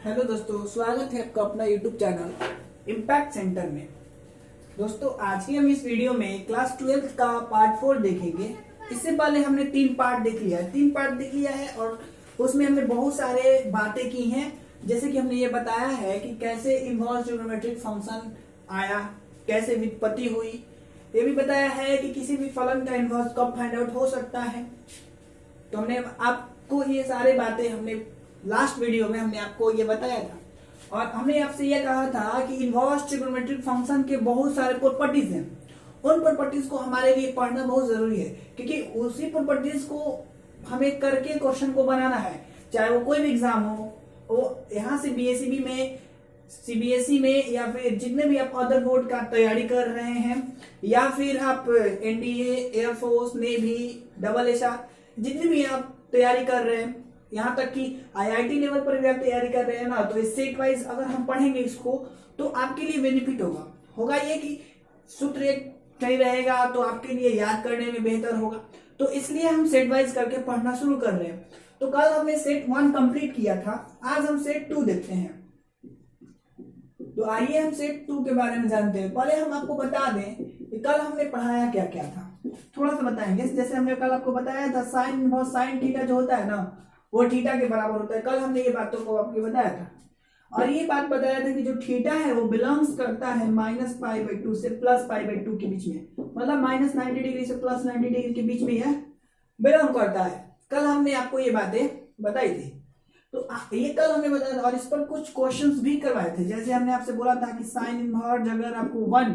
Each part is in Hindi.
हेलो दोस्तों, स्वागत है आपका अपना यूट्यूब चैनल इम्पैक्ट सेंटर में। दोस्तों, आज की हम इस वीडियो में क्लास 12 का पार्ट 4 देखेंगे। इससे पहले हमने 3 पार्ट देख लिया है और उसमें हमने बहुत सारे बातें की हैं। जैसे कि हमने ये बताया है कि कैसे इन्वर्स ट्रिग्नोमेट्रिक फंक्शन आया, कैसे व्युत्पत्ति हुई। ये भी बताया है कि किसी भी फलन का इन्वर्स कब फाइंड आउट हो सकता है। तो हमने आपको ये सारी बातें हमने लास्ट वीडियो में हमने आपको ये बताया था और हमने आपसे ये कहा था कि इन्वर्स ट्रिग्नोमेट्रिक फंक्शन के बहुत सारे प्रॉपर्टीज हैं। उन प्रॉपर्टीज को हमारे लिए पढ़ना बहुत जरूरी है, क्योंकि उसी प्रॉपर्टीज को हमें करके क्वेश्चन को बनाना है, चाहे वो कोई भी एग्जाम हो, वो यहाँ से बीएसईबी में, सीबीएसई में, या फिर जितने भी आप अदर बोर्ड का तैयारी कर रहे हैं, या फिर आप NDA, air force, navy, double SR, जितनी भी आप तैयारी कर रहे हैं, यहाँ तक कि आईआईटी लेवल पर भी आप तैयारी कर रहे हैं ना, तो इस सेट वाइज अगर हम पढ़ेंगे इसको तो आपके लिए बेनिफिट होगा ये कि सूत्र एक सही रहेगा तो आपके लिए याद करने में बेहतर होगा। तो इसलिए हम सेट वाइज करके पढ़ना शुरू कर रहे हैं। तो कल हमने सेट 1 कंप्लीट किया था, आज हम सेट 2 देखते हैं। तो आइए हम सेट 2 के बारे में जानते हैं। पहले हम आपको बता दें कि कल हमने पढ़ाया क्या क्या था, थोड़ा सा बताएंगे। जैसे हमने कल आपको बताया था साइन थीटा जो होता है ना, वो थीटा के बराबर होता है। कल हमने ये बातों को आपको बताया था और ये बात बताया था कि जो थीटा है वो बिलोंग्स करता है -π/2 से +π/2 के बीच में, मतलब -90 डिग्री से +90 डिग्री के बीच में यह बिलोंग करता है। कल हमने आपको ये बातें बताई थी। तो ये कल हमने बताया था और इस पर कुछ क्वेश्चंस भी करवाए थे। जैसे हमने आपसे बोला था कि साइन इनवर्स अगर आपको 1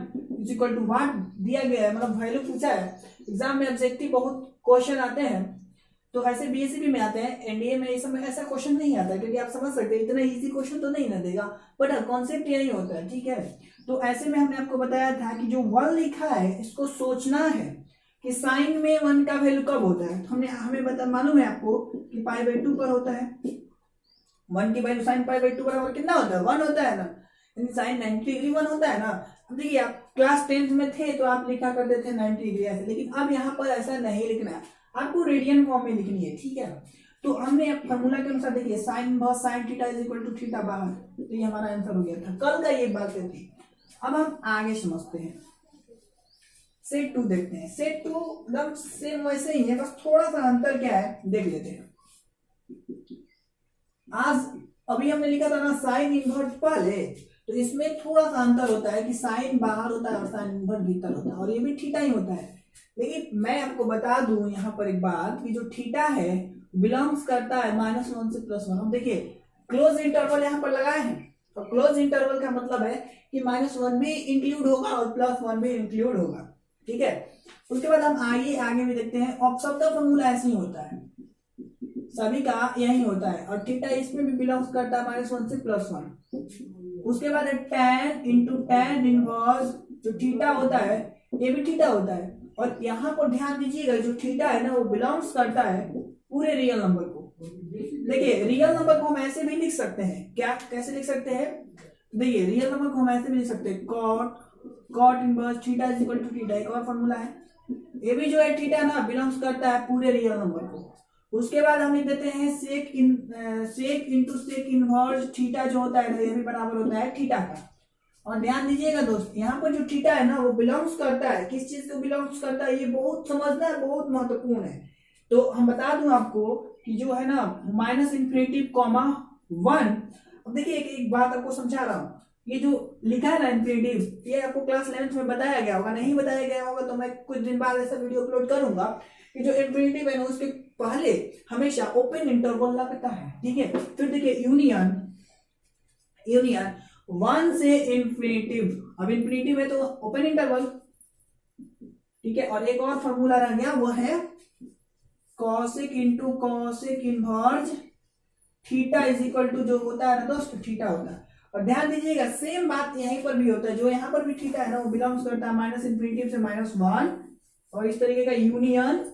= 1 दिया गया है, मतलब वैल्यू पूछा है, एग्जाम में ऑब्जेक्टिव बहुत क्वेश्चन आते हैं, तो ऐसे बीएसईबी में आते हैं, एनडीए में इस समय ऐसा क्वेश्चन नहीं आता, क्योंकि आप समझ सकते हैं इतना इजी क्वेश्चन तो नहीं ना देगा, बट कॉन्सेप्ट यही होता है, ठीक है। तो ऐसे में हमने आपको बताया था कि जो 1 लिखा है इसको सोचना है कि साइन में 1 का वैल्यू कब होता है। तो हमें मालूम है आपको कि π/2 पर होता है। 1 की वैल्यू साइन π/2 बराबर कितना होता है, 1 होता है ना, यानी साइन 90 डिग्री 1 होता है ना। अब देखिए, आप क्लास 10th में थे तो आप लिखा करते थे 90 डिग्री ऐसे, लेकिन अब यहाँ पर ऐसा नहीं लिखना है, आपको रेडियन फॉर्म में लिखनी है, ठीक है। तो हमने फार्मूला के अनुसार देखिए साइन थीटा = थीटा बाहर, तो ये हमारा आंसर हो गया था। कल का ये बात थी। अब हम आगे समझते हैं, सेट 2 देखते हैं। सेट 2 एकदम सेम वैसे ही है, बस थोड़ा सा अंतर क्या है देख लेते हैं। आज अभी हमने लिखा था ना साइन इनवर्स पहले, तो इसमें थोड़ा सा अंतर होता है कि साइन बाहर होता है और साइन इनवर्स भीतर होता है, और ये भी थीटा ही होता है। लेकिन मैं आपको बता दूं यहाँ पर एक बात कि जो थीटा है बिलोंग्स करता है -1 से +1। अब देखिए क्लोज इंटरवल यहाँ पर लगाए हैं, और क्लोज इंटरवल का मतलब है कि -1 भी इंक्लूड होगा और +1 भी इंक्लूड होगा, ठीक है। उसके बाद हम आगे भी देखते हैं। और सबका फॉर्मूला ऐसे ही होता है, सभी का यही होता है, और थीटा इसमें भी बिलोंग्स करता है -1 से +1। उसके बाद tan इनवर्स जो थीटा होता है ये भी थीटा होता है, और यहाँ पर ध्यान दीजिएगा जो थीटा है ना वो बिलोंग्स करता है पूरे रियल नंबर को। देखिए रियल नंबर को हम ऐसे भी लिख सकते हैं, क्या कैसे लिख सकते हैं, देखिए रियल नंबर को हम ऐसे भी लिख सकते हैं, cot इनवर्स थीटा = थीटा, एक और फॉर्मूला है। ये भी जो है थीटा ना बिलोंग्स करता है पूरे रियल नंबर को। उसके बाद हम लिख देते हैं सेक इनवर्स थीटा जो होता है ना, ये भी बराबर होता है थीटा का। और ध्यान दीजिएगा दोस्त, यहाँ पर जो थीटा है ना वो बिलोंग्स करता है, किस चीज को बिलोंग्स करता है ये बहुत समझना है, बहुत महत्वपूर्ण है। तो हम बता दूं आपको कि जो है ना -∞, 1। अब देखिए एक बात आपको समझा रहा हूँ, ये जो लिखा है ना इन्फिनिटिव, ये आपको क्लास 11th में बताया गया होगा, नहीं बताया गया होगा तो मैं कुछ दिन बाद ऐसा वीडियो अपलोड करूंगा कि जो इन्फिनिटिव है ना उसके पहले हमेशा ओपन इंटरवल लगता है, ठीक है। फिर देखिए यूनियन 1 से इन्फिनिटिव, अब इन्फिनिटिव है तो ओपन इंटरवल, ठीक है। और एक और फॉर्मूला रह गया, वो है cosec इनवर्स थीटा = जो होता है ना दोस्त थीटा होता है। और ध्यान दीजिएगा सेम बात यहीं पर भी होता है, जो यहाँ पर भी थीटा है ना वो बिलोंग्स करता है -∞ से -1, और इस तरीके का यूनियन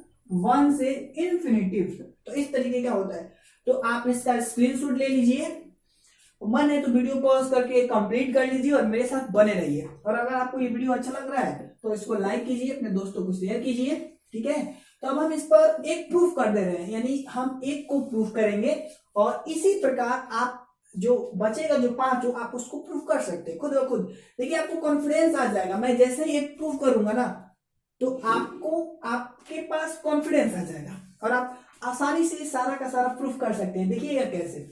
1 से इन्फिनिटिव, तो इस तरीके का होता है। तो आप इसका स्क्रीनशॉट ले लीजिए, मन है तो वीडियो पॉज करके कंप्लीट कर लीजिए और मेरे साथ बने रहिए। और अगर आपको ये वीडियो अच्छा लग रहा है तो इसको लाइक कीजिए, अपने दोस्तों को शेयर कीजिए, ठीक है। तो अब हम इस पर एक प्रूफ कर दे रहे हैं, यानी हम एक को प्रूफ करेंगे, और इसी प्रकार आप जो बचेगा जो 5 आप उसको प्रूव कर सकते हैं खुद ब खुद। देखिए आपको कॉन्फिडेंस आ जाएगा, मैं जैसे ही एक प्रूव करूंगा ना तो आपको आपके पास कॉन्फिडेंस आ जाएगा और आप आसानी से सारा का सारा प्रूफ कर सकते हैं। देखिएगा कैसे,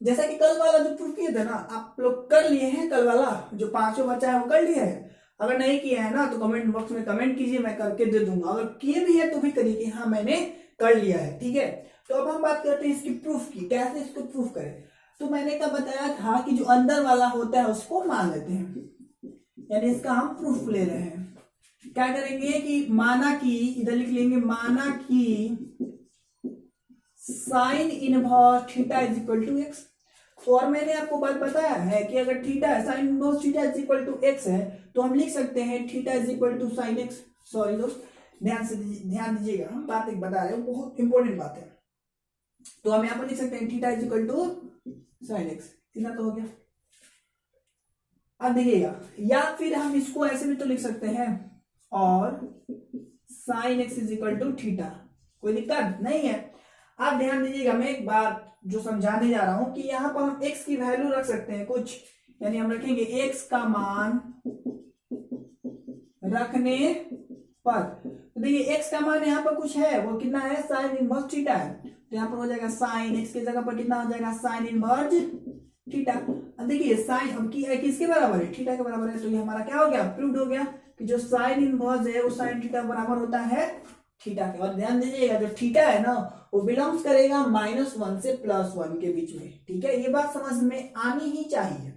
जैसा कि कल वाला जो प्रूफ किए थे ना, आप लोग कर लिए हैं कल वाला जो 5 बचा है वो कर लिया है। अगर नहीं किया है ना तो कमेंट बॉक्स में कमेंट कीजिए, मैं करके दे दूंगा। अगर किए भी है तो भी करिए कि हाँ मैंने कर लिया है, ठीक है। तो अब हम बात करते हैं इसकी प्रूफ की, कैसे इसको प्रूफ करें। तो मैंने क्या बताया था कि जो अंदर वाला होता है उसको मान लेते हैं, यानी इसका हम प्रूफ ले रहे हैं। क्या करेंगे कि माना कि इधर लिख लेंगे, माना कि sine inverse theta is equal to x. तो और मैंने आपको बात बताया है कि अगर theta sine inverse theta is equal to x है तो हम लिख सकते हैं theta is equal to sine x. Sorry दोस्त, ध्यान दीजिएगा, हम बात एक बता रहे हैं, बहुत इंपॉर्टेंट बात है। तो हम यहाँ पर लिख सकते हैं theta is equal to sine x, इतना तो हो गया। अब देखिएगा, या फिर हम इसको ऐसे भी तो लिख सकते हैं और sine x is equal to theta, कोई दिक्कत नहीं है। आप ध्यान दीजिएगा, मैं एक बात जो समझाने जा रहा हूं कि यहां पर हम x की वैल्यू रख सकते हैं कुछ, यानी हम रखेंगे x का मान रखने पर। तो देखिए x का मान यहाँ पर कुछ है, वो कितना है, साइन इनवर्स थीटा है। तो यहाँ पर हो जाएगा साइन x की जगह पर कितना हो जाएगा, साइन इनवर्स थीटा। अब देखिए साइन अब की है किसके बराबर है, थीटा के बराबर है। तो ये हमारा क्या हो गया, प्रूव्ड हो गया कि जो साइन इनवर्स है वो साइन थीटा बराबर होता है थीटा के। और ध्यान दीजिएगा जो थीटा है ना वो बिलोंग्स करेगा -1 से +1 के बीच में, ठीक है। ये बात समझ में आनी ही चाहिए।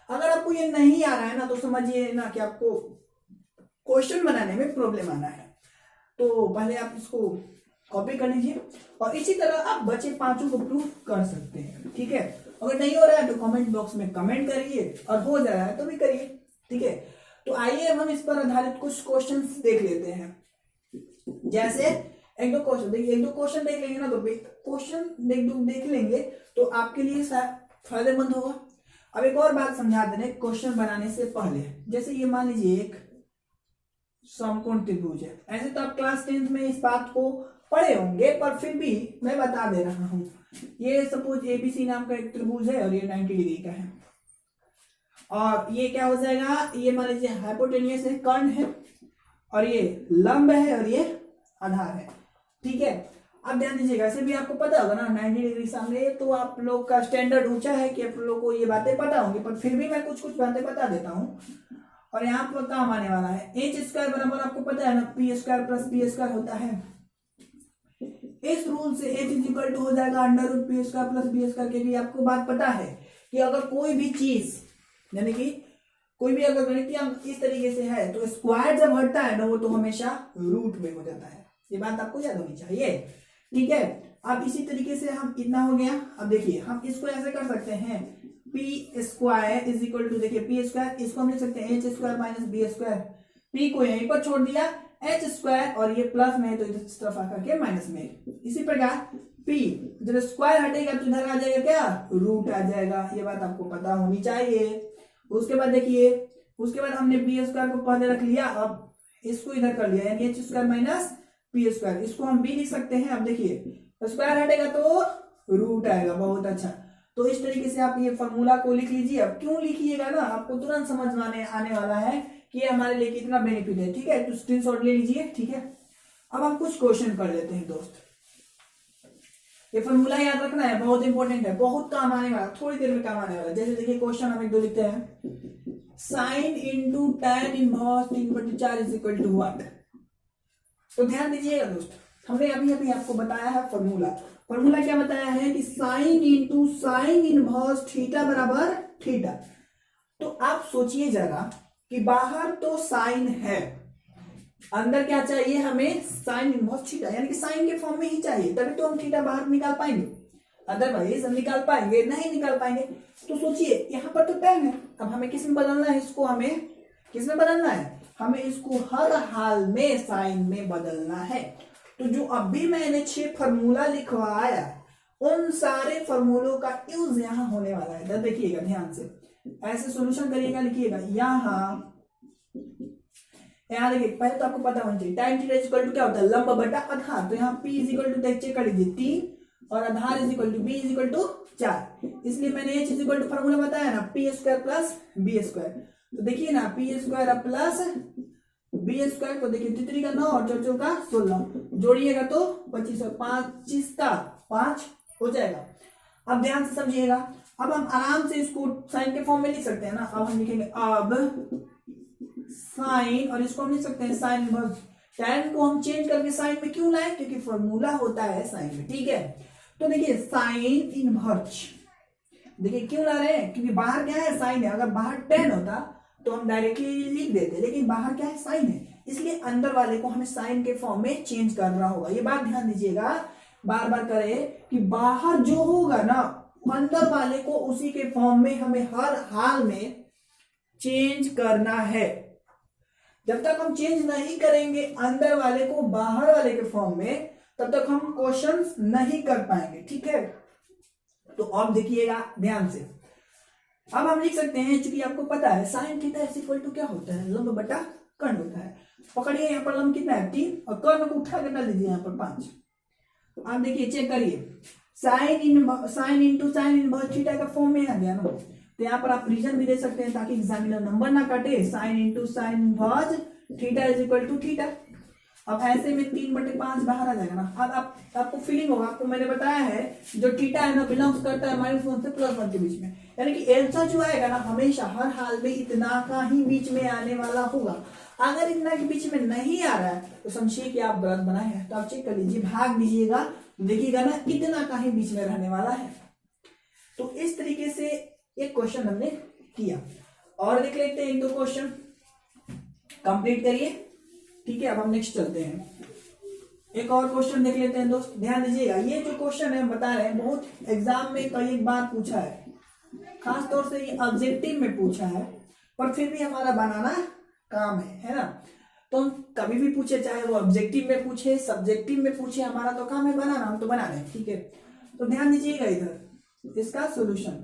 अगर आपको ये नहीं आ रहा है ना तो समझिए ना कि आपको क्वेश्चन बनाने में प्रॉब्लम आना है। तो पहले आप इसको कॉपी कर लीजिए और इसी तरह आप बचे 5 को प्रूव कर सकते हैं, ठीक है। अगर नहीं हो रहा है तो कमेंट बॉक्स में कमेंट करिए और हो जा रहा है तो भी करिए, ठीक है। तो आइए अब हम इस पर आधारित कुछ क्वेश्चंस देख लेते हैं। जैसे एक दो क्वेश्चन देखिए, एक दो क्वेश्चन देख लेंगे ना तो क्वेश्चन देख लेंगे तो आपके लिए फायदेमंद होगा। अब एक और बात समझा देने क्वेश्चन बनाने से पहले, जैसे ये मान लीजिए एक समकोण त्रिभुज है। ऐसे तो आप क्लास 10th में इस बात को पढ़े होंगे पर फिर भी मैं बता दे रहा हूं। ये सपोज एबीसी नाम का एक त्रिभुज है और ये 90 डिग्री का है और ये क्या हो जाएगा, ये मान लीजिए हाइपोटेनियस है, कर्ण है, और ये लंब है और ये आधार है, ठीक है। अब ध्यान दीजिएगा, ऐसे भी आपको पता होगा ना 90 डिग्री सामने, तो आप लोग का स्टैंडर्ड ऊंचा है कि आप लोगों को ये बातें पता होंगी, पर फिर भी मैं कुछ कुछ बातें बता देता हूँ। और यहाँ पर काम आने वाला है एच स्क्वायर बराबर आपको पता है ना P square plus B square होता है। इस रूल से एच इज इक्वल टू हो जाएगा under root p square plus B square के भी आपको बात पता है कि अगर कोई भी चीज यानी कि कोई भी अगर गणितीय अंक इस तरीके से है तो स्क्वायर जब हटता है ना वो तो हमेशा रूट में हो जाता है। ये बात आपको याद होनी चाहिए, ठीक है। अब इसी तरीके से हम इतना हो गया। अब देखिए हम इसको ऐसे कर सकते हैं p square is equal to, देखिए पी स्क्वायर इसको हम लिख सकते हैं h square minus b square. P को यहीं पर छोड़ दिया, एच स्क्वायर और ये प्लस में है तो इस तरफ आकर के माइनस में। इसी प्रकार पी जब स्क्वायर हटेगा तो इधर आ जाएगा क्या, रूट आ जाएगा। ये बात आपको पता होनी चाहिए। उसके बाद देखिए, उसके बाद हमने बी स्क्वायर को पहले रख लिया, अब इसको इधर कर लिया यानी H square minus P square, इसको हम बी लिख सकते हैं। अब देखिए स्क्वायर हटेगा तो रूट आएगा, बहुत अच्छा। तो इस तरीके से आप ये फॉर्मूला को लिख लीजिए। अब क्यों लिखिएगा ना, आपको तुरंत समझ में आने वाला है कि ये हमारे लिए कितना बेनिफिट है, ठीक है। तो स्क्रीनशॉट ले लीजिए, ठीक है। अब हम कुछ क्वेश्चन कर लेते हैं दोस्त। ये फॉर्मूला याद रखना है, बहुत इंपॉर्टेंट है, बहुत काम आने वाला, थोड़ी देर में काम आने वाला। जैसे देखिए क्वेश्चन हम एक दो लिखते हैं, sine into tan inverse 3/4 is equal to what. तो ध्यान दीजिएगा दोस्त, हमने अभी आपको बताया है फॉर्मूला। फॉर्मूला क्या बताया है कि sign into sine inverse theta बराबर थीटा। तो आप सोचिए जरा कि बाहर तो साइन है, अंदर क्या चाहिए हमें, साइन इनवर्स थीटा, यानी कि साइन के फॉर्म में ही चाहिए, तभी तो हम थीटा बाहर निकाल पाएंगे। अदरवाइज हम निकाल पाएंगे नहीं निकाल पाएंगे। तो सोचिए यहाँ पर तो tan है, अब हमें किस में बदलना है, इसको हमें किस में बदलना है, हमें इसको हर हाल में साइन में बदलना है। तो जो अभी मैंने 6 फार्मूला लिखवाया उन सारे फार्मूलों का यूज यहाँ होने वाला है। देखिएगा ध्यान से, ऐसे सॉल्यूशन करिएगा, लिखिएगा यहाँ देखिए। पहले तो आपको पता होना चाहिए tan थीटा इक्वल टू क्या होता है, लंब बटा आधार। तो यहाँ p is equal to check कर लीजिए 3 और आधार is equal to B is equal to 4, इसलिए मैंने H is equal to formula बताया ना, P square plus B square. तो देखिए ना, P square plus B square को देखिए, तितरी का 9 और चौचौ का 16, जोड़िएगा तो 25 और 25 का 5 हो जाएगा। अब ध्यान से समझिएगा, अब हम आराम से इसको साइन के फॉर्म में लिख सकते हैं ना। अब हम लिखेंगे अब साइन, और इसको हम लिख सकते हैं साइन इनवर्स। टैन को हम चेंज करके साइन में क्यों लाए, क्योंकि फॉर्मूला होता है साइन में, ठीक है। तो देखिए साइन इनवर्स, देखिए क्यों ला रहे हैं, क्योंकि बाहर क्या है, साइन है। अगर बाहर टैन होता तो हम डायरेक्टली लिख देते, लेकिन बाहर क्या है, साइन है, इसलिए अंदर वाले को हमें साइन के फॉर्म में चेंज करना होगा। ये बात ध्यान दीजिएगा, बार बार करें कि बाहर जो होगा ना, अंदर वाले को उसी के फॉर्म में हमें हर हाल में चेंज करना है। जब तक हम चेंज नहीं करेंगे अंदर वाले को बाहर वाले के फॉर्म में, तब तक हम क्वेश्चंस नहीं कर पाएंगे, ठीक है। तो अब देखिएगा ध्यान से, अब हम लिख सकते हैं, चूंकि आपको पता है sine theta is equal to क्या होता है, लंब बटा कर्ण होता है। पकड़िए, यहाँ पर लंब कितना है 3, और कर्ण को उठा के डाल दीजिए यहाँ पर 5। तो आप देखिए, चेक करिए, sign into sine inverse theta का फॉर्म में आ गया ना। तो यहाँ पर आप रीजन भी दे सकते हैं ताकि एग्जामिनर नंबर ना काटे। Sine into sine inverse theta is equal to theta. अब ऐसे में 3/5 बाहर आ जाएगा ना। अब आपको फीलिंग होगा, आपको मैंने बताया है जो थीटा है ना, बिलोंग्स करता है -1 से +1 के बीच में, यानी कि आंसर जो आएगा ना, हमेशा हर हाल में इतना का ही बीच में आने वाला होगा। अगर इतना के बीच में नहीं आ रहा है तो समझिए कि आप गलत बनाए हैं। तो आप चेक कर लीजिए, भाग दीजिएगा, देखिएगा ना इतना का ही बीच में रहने वाला है। तो इस तरीके से एक क्वेश्चन हमने किया, और देख लेते हैं 1-2 क्वेश्चन कंप्लीट करिए, ठीक है। अब हम नेक्स्ट चलते हैं, एक और क्वेश्चन देख लेते हैं दोस्त। ध्यान दीजिएगा, ये जो क्वेश्चन है हम बता रहे हैं, बहुत एग्जाम में कई बार पूछा है, खास तौर से ये ऑब्जेक्टिव में पूछा है, पर फिर भी हमारा बनाना काम है ना। तो हम कभी भी पूछे, चाहे वो ऑब्जेक्टिव में पूछे, सब्जेक्टिव में पूछे, हमारा तो काम है बनाना, हम तो बना रहे हैं, ठीक है। तो ध्यान दीजिएगा, इधर इसका सोल्यूशन,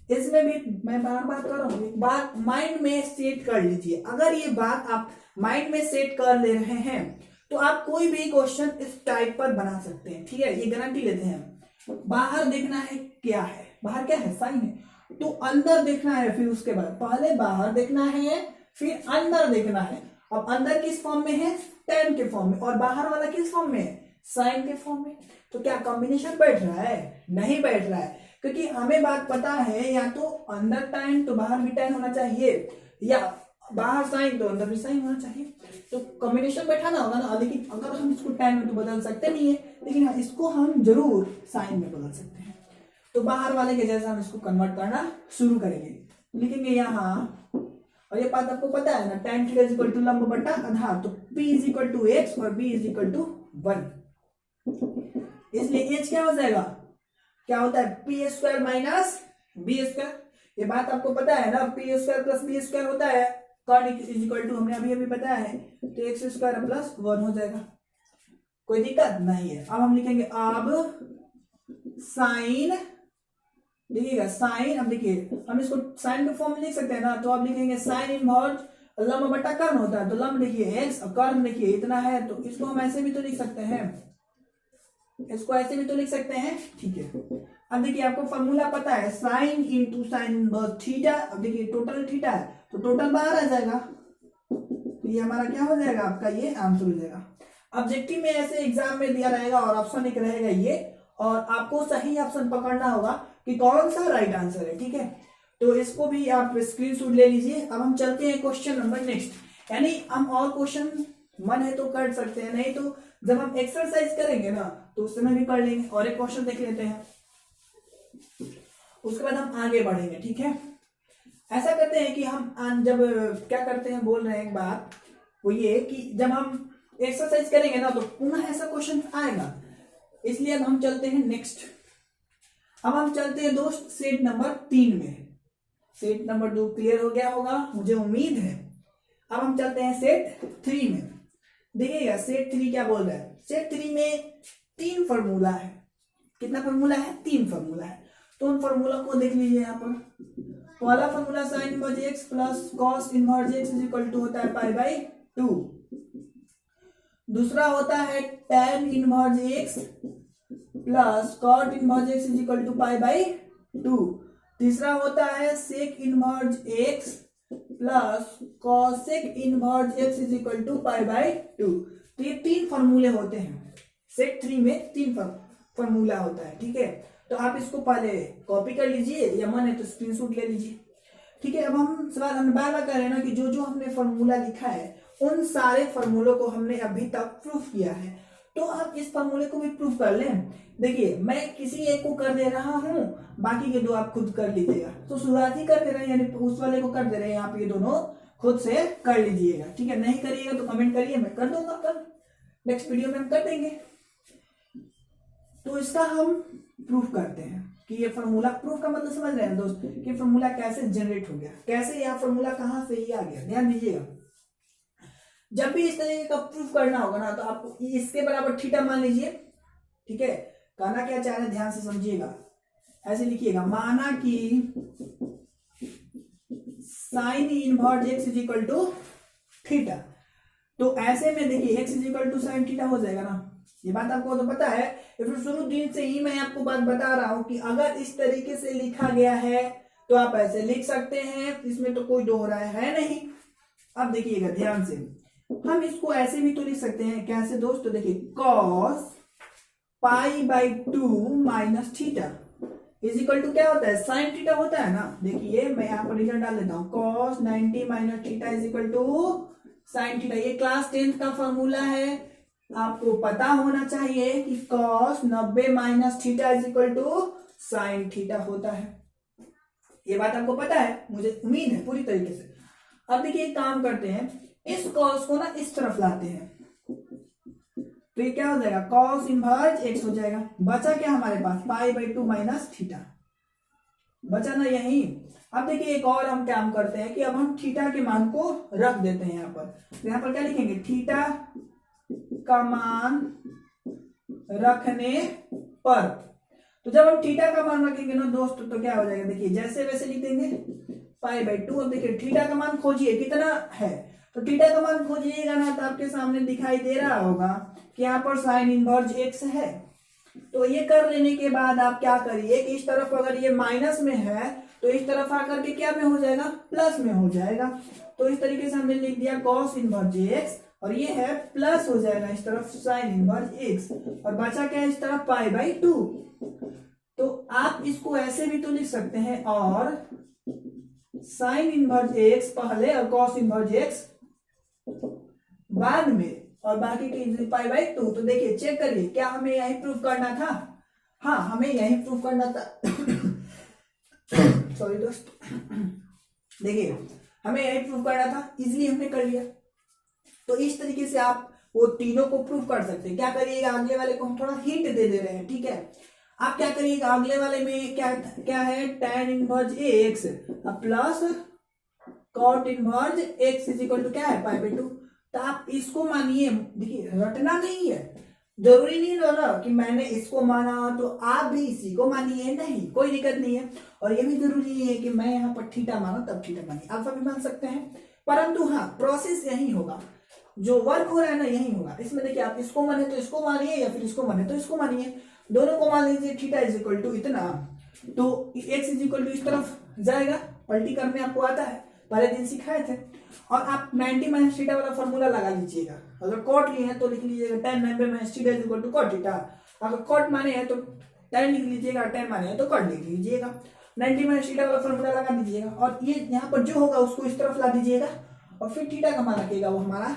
इसमें भी मैं बार बार कर रहा हूँ, एक बात माइंड में सेट कर लीजिए। अगर ये बात आप माइंड में सेट कर ले रहे हैं तो आप कोई भी क्वेश्चन इस टाइप पर बना सकते हैं, ठीक है। ये गारंटी लेते हैं। बाहर देखना है क्या है, बाहर क्या है, साइन है, तो अंदर देखना है, फिर उसके बाद पहले बाहर देखना है, फिर अंदर देखना है। अब अंदर किस फॉर्म में है, टैन के फॉर्म में, और बाहर वाला किस फॉर्म में है, साइन के फॉर्म में। तो क्या कॉम्बिनेशन बैठ रहा है, नहीं बैठ रहा है, क्योंकि हमें बात पता है, या तो अंदर टैन तो बाहर भी टैन होना चाहिए, या बाहर साइन तो अंदर भी साइन होना चाहिए। तो कॉम्बिनेशन बैठाना होगा ना। लेकिन अगर हम इसको टैन में तो बदल सकते नहीं है, लेकिन हाँ, इसको हम जरूर साइन में बदल सकते हैं। तो बाहर वाले के जैसा हम इसको कन्वर्ट करना शुरू करेंगे, लिखेंगे यहाँ, और ये बात आपको पता है ना, tan theta is equal to लंब बटा आधार, तो p is equal to x और b इज इक्वल टू 1, इसलिए h क्या हो जाएगा, क्या होता है, p square minus b square. ये बात आपको पता है ना, p square plus b square होता है, कॉर्ड इज इक्वल टू हमने अभी अभी बताया है, तो x स्क्वायर प्लस 1 हो जाएगा, कोई दिक्कत नहीं है। अब हम लिखेंगे अब साइन, देखिएगा साइन, अब देखिए हम इसको साइन के फॉर्म में लिख सकते हैं ना। तो आप लिखेंगे साइन इनवर्स लंब बटा कर्ण होता है, तो लंब लिखिए x और कर्ण लिखिए इतना है, तो इसको हम ऐसे भी तो लिख सकते हैं, इसको ऐसे भी तो लिख सकते हैं, ठीक है। अब देखिए आपको फॉर्मूला पता है, sign into sine inverse theta. अब देखिए टोटल थीटा है तो टोटल बाहर आ जाएगा, तो ये हमारा क्या हो जाएगा, आपका ये आंसर हो जाएगा। ऑब्जेक्टिव में ऐसे एग्जाम में दिया रहेगा और ऑप्शन एक रहेगा ये, और आपको सही ऑप्शन पकड़ना होगा कि कौन सा राइट आंसर है, ठीक है। तो इसको भी आप स्क्रीनशॉट ले लीजिए। अब हम चलते हैं क्वेश्चन नंबर नेक्स्ट, यानी हम और क्वेश्चन मन है तो कर सकते हैं, नहीं तो जब हम एक्सरसाइज करेंगे ना तो उस समय भी कर लेंगे। और एक क्वेश्चन देख लेते हैं, उसके बाद हम आगे बढ़ेंगे, ठीक है। ऐसा करते हैं कि हम जब क्या करते हैं, बोल रहे हैं एक बात, वो ये कि जब हम एक्सरसाइज करेंगे ना तो पुनः ऐसा क्वेश्चन आएगा, इसलिए अब हम चलते हैं नेक्स्ट। अब हम चलते हैं दोस्त सेट नंबर 3 में। सेट नंबर 2 क्लियर हो गया होगा, मुझे उम्मीद है। अब हम चलते हैं सेट 3 में। देखिएगा सेट 3 क्या बोल रहा है, सेट 3 में 3 फॉर्मूला है। कितना फॉर्मूला है, 3 फॉर्मूला है। तो उन फॉर्मूला को देख लीजिए यहाँ पर। पहला formula sine inverse x plus cos inverse x is equal to होता है π/2। दूसरा होता है tan inverse x plus cot inverse x is equal to pi by 2। तीसरा होता है sec inverse x plus cosec inverse x is equal to pi by 2। तो ये 3 फॉर्मूले होते हैं। सेट 3 में 3 फॉर्मूला होता है, ठीक है। तो आप इसको पहले कॉपी कर लीजिए या मन है तो स्क्रीनशॉट ले लीजिए, ठीक है। अब हम सवाल हम बार बार कर रहे हैं ना कि जो जो हमने फॉर्मूला लिखा है उन सारे फॉर्मूलों को हमने अभी तक प्रूफ किया है, तो आप इस फॉर्मूले को भी प्रूफ कर लें। देखिए मैं किसी एक को कर दे रहा हूं, बाकी के 2 आप खुद कर लीजिएगा। तो शुरुआत ही कर दे रहे हैं, यानी उस वाले को कर दे रहे हैं, आप ये दोनों खुद से कर लीजिएगा, ठीक है। नहीं करिएगा तो कमेंट करिए, मैं कर दूंगा, कल नेक्स्ट वीडियो में हम कर देंगे। तो इसका हम प्रूफ करते हैं कि ये फॉर्मूला, प्रूफ का मतलब समझ रहे हैं दोस्त कि फॉर्मूला कैसे जनरेट हो गया, कैसे यह फॉर्मूला कहां से ही आ गया। ध्यान दीजिएगा, जब भी इस तरीके का प्रूफ करना होगा ना तो आपको इसके बराबर थीटा मान लीजिए, ठीक है। कहना क्या चाह रहे हैं ध्यान से समझिएगा, ऐसे लिखिएगा, माना कि sine inverse x is equal to theta. तो ऐसे में देखिए x is equal to sine theta हो जाएगा ना, ये बात आपको तो पता है। फिर शुरू दिन से ही मैं आपको बात बता रहा हूं कि अगर इस तरीके से लिखा गया है तो आप ऐसे लिख सकते हैं, इसमें तो कोई दोहरा है नहीं। अब देखिएगा ध्यान से, हम इसको ऐसे भी तो लिख सकते हैं, कैसे दोस्त, तो देखिए cos pi by 2 minus theta is equal to क्या होता है, साइन थीटा होता है ना। देखिए मैं यहाँ पर रिजल्ट डाल देता हूँ, cos 90 minus theta is equal to sine theta. ये क्लास 10th का फॉर्मूला है, आपको पता होना चाहिए कि cos 90 minus theta is equal to sine theta होता है। ये बात आपको पता है, मुझे उम्मीद है पूरी तरीके से। अब देखिए एक काम करते हैं, इस कॉस को ना इस तरफ लाते हैं, तो ये क्या हो जाएगा, कॉस इनवर्स एक्स हो जाएगा। बचा क्या हमारे पास, पाई बाई 2 माइनस थीटा, बचा ना यही। अब देखिए एक और हम काम करते हैं कि अब हम थीटा के मान को रख देते हैं यहाँ पर। तो यहाँ पर क्या लिखेंगे, थीटा का मान रखने पर। तो जब हम थीटा का मान रखेंगे ना दोस्त तो क्या हो जाएगा, देखिए जैसे वैसे लिख देंगे पाई बाई 2। अब देखिए थीटा का मान खोजिए कितना है, तो थीटा का मान खोजिएगा ना तो आपके सामने दिखाई दे रहा होगा कि यहाँ पर साइन इनवर्स एक्स है। तो ये कर लेने के बाद आप क्या करिए कि इस तरफ अगर ये माइनस में है तो इस तरफ आकर के क्या में हो जाएगा, प्लस में हो जाएगा। तो इस तरीके से हमने लिख दिया कॉस इनवर्स एक्स, और ये है प्लस हो जाएगा इस तरफ साइन इनवर्स एक्स, और बचा क्या इस तरफ पाई बाई 2। तो आप इसको ऐसे भी तो लिख सकते हैं, और साइन इनवर्स एक्स पहले और कॉस इनवर्स एक्स बाद में, और बाकी की पाई बाई 2। तो देखिए चेक करिए, क्या हमें यही प्रूफ करना था, हाँ हमें यही प्रूफ करना था। सॉरी दोस्त, देखिए हमें यही प्रूफ करना था, इजीली हमने कर लिया। तो इस तरीके से आप वो तीनों को प्रूफ कर सकते हैं। क्या करिएगा, अगले वाले को हम थोड़ा हिंट दे दे रहे हैं, ठीक है। आप क्या करिएगा, अगले वाले में क्या क्या है, tan inverse x plus cot inverse x is equal to क्या है, पाई बाई 2। तो आप इसको मानिए, देखिए रटना नहीं है, जरूरी नहीं ना कि मैंने इसको माना तो आप भी इसी को मानिए, नहीं कोई दिक्कत नहीं है। और ये भी जरूरी है कि मैं यहाँ पर थीटा माना तब थीटा मानिए, आप भी मान सकते हैं। परंतु हाँ प्रोसेस यही होगा, जो वर्क हो रहा है ना यही होगा। इसमें देखिए आप इसको माने तो इसको मानिए, या फिर इसको माने तो इसको मानिए, दोनों को मान लीजिए। थीटा इज इक्वल टू इतना, तो एक्स इज इक्वल टू इस तरफ जाएगा, पलटी करने आपको आता है, पहले दिन सिखाए थे। और आप 90 माइनस थीटा वाला फॉर्मूला लगा लीजिएगा। अगर कॉट लिए हैं तो लिख लीजिएगा tan 90 minus theta is equal to cot theta. अगर कॉट माने हैं तो tan लिख लीजिएगा, tan माने हैं तो कॉट लिख लीजिएगा। 90 माइनस थीटा वाला फॉर्मूला लगा दीजिएगा, और ये यहाँ पर जो होगा उसको इस तरफ ला दीजिएगा, और फिर थीटा का मान रखिएगा, वो हमारा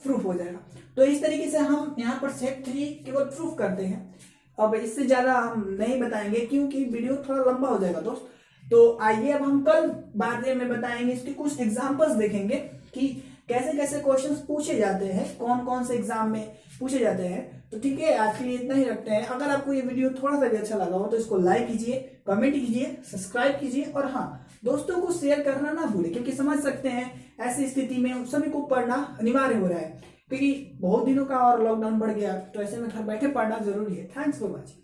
प्रूफ हो जाएगा। तो इस तरीके से हम यहाँ पर सेट 3 केवल प्रूफ करते हैं। अब इससे ज्यादा हम नहीं बताएंगे क्योंकि वीडियो थोड़ा लंबा हो जाएगा दोस्त। तो आइए अब हम कल बाद में बताएंगे, इसके कुछ एग्जांपल्स देखेंगे कि कैसे कैसे क्वेश्चंस पूछे जाते हैं, कौन कौन से एग्जाम में पूछे जाते हैं। तो ठीक है, आज के लिए इतना ही रखते हैं। अगर आपको ये वीडियो थोड़ा सा भी अच्छा लगा हो तो इसको लाइक कीजिए, कमेंट कीजिए, सब्सक्राइब कीजिए, और हाँ दोस्तों को शेयर करना ना भूलें, क्योंकि समझ सकते हैं ऐसी स्थिति में सभी को पढ़ना अनिवार्य हो रहा है, क्योंकि बहुत दिनों का और लॉकडाउन बढ़ गया, तो ऐसे में घर बैठे पढ़ना जरूरी है। Thanks for watching.